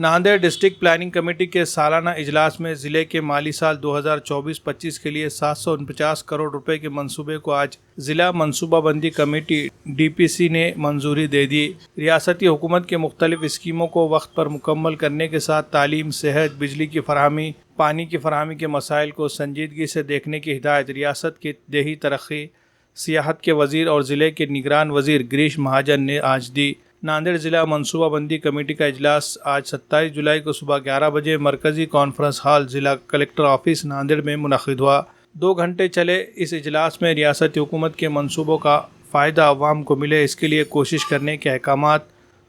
Nanded district planning committee کے سالانہ اجلاس میں ضلع کے مالی سال 2024-25 کے لیے 749 کروڑ روپے کے منصوبے کو آج ضلع منصوبہ بندی کمیٹی DPC نے منظوری دے دی۔ ریاستی حکومت کے مختلف اسکیموں کو وقت پر مکمل کرنے کے ساتھ تعلیم، صحت، بجلی کی فراہمی، پانی کی فراہمی کے مسائل کو سنجیدگی سے دیکھنے کی ہدایت ریاست کے دیہی ترقی، سیاحت کے وزیر اور ضلع کے نگران وزیر گریش مہاجن نے آج دی۔ ناندیڑ ضلع منصوبہ بندی کمیٹی کا اجلاس آج 27 جولائی کو صبح 11 بجے مرکزی کانفرنس ہال ضلع کلکٹر آفس ناندیڑ میں منعقد ہوا۔ 2 گھنٹے چلے اس اجلاس میں ریاستی حکومت کے منصوبوں کا فائدہ عوام کو ملے، اس کے لیے کوشش کرنے کے احکامات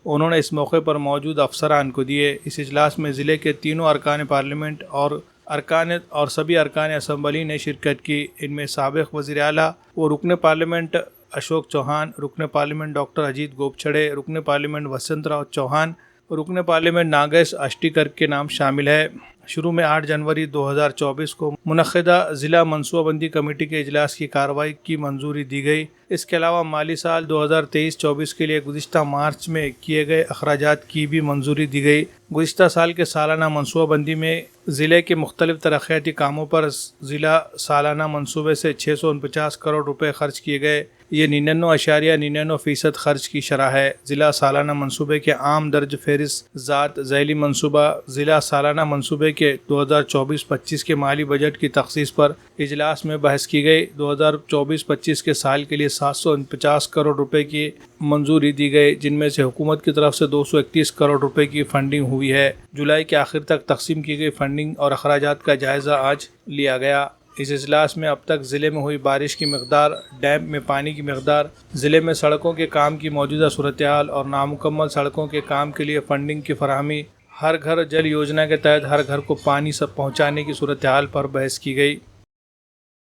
انہوں نے اس موقع پر موجود افسران کو دیے۔ اس اجلاس میں ضلع کے تینوں ارکان پارلیمنٹ اور سبھی ارکان اسمبلی نے شرکت کی۔ ان میں سابق وزیر اعلیٰ و رکن پارلیمنٹ اشوک چوہان، رکن پارلیمنٹ ڈاکٹر اجیت گوپچھڑے، رکن پارلیمنٹ وسنت راؤ چوہان، رکن پارلیمنٹ ناگیش اشٹیکر کے نام شامل ہے۔ شروع میں 8 جنوری 2024 کو منعقدہ ضلع منصوبہ بندی کمیٹی کے اجلاس کی کارروائی کی منظوری دی گئی۔ اس کے علاوہ مالی سال 2023-24 کے لیے گزشتہ مارچ میں کیے گئے اخراجات کی بھی منظوری دی گئی۔ گزشتہ سال کے سالانہ منصوبہ بندی میں ضلع کے مختلف ترقیاتی کاموں پر ضلع سالانہ منصوبے سے 649 کروڑ روپے خرچ کیے گئے۔ یہ 99.99% خرچ کی شرح ہے۔ ضلع سالانہ منصوبے کے عام درج فہرست ذات ذیلی منصوبہ ضلع سالانہ منصوبے کے 2024-25 کے مالی بجٹ کی تخصیص پر اجلاس میں بحث کی گئی۔ 2024-25 کے سال کے لیے 749 کروڑ روپے کی منظوری دی گئی، جن میں سے حکومت کی طرف سے 231 کروڑ روپے کی فنڈنگ ہوئی ہے۔ جولائی کے آخر تک تقسیم کی گئی فنڈنگ اور اخراجات کا جائزہ آج لیا گیا۔ اس اجلاس میں اب تک ضلع میں ہوئی بارش کی مقدار، ڈیم میں پانی کی مقدار، ضلع میں سڑکوں کے کام کی موجودہ صورتحال اور نامکمل سڑکوں کے کام کے لیے فنڈنگ کی فراہمی، ہر گھر جل یوجنا کے تحت ہر گھر کو پانی پہنچانے کی صورتحال پر بحث کی گئی۔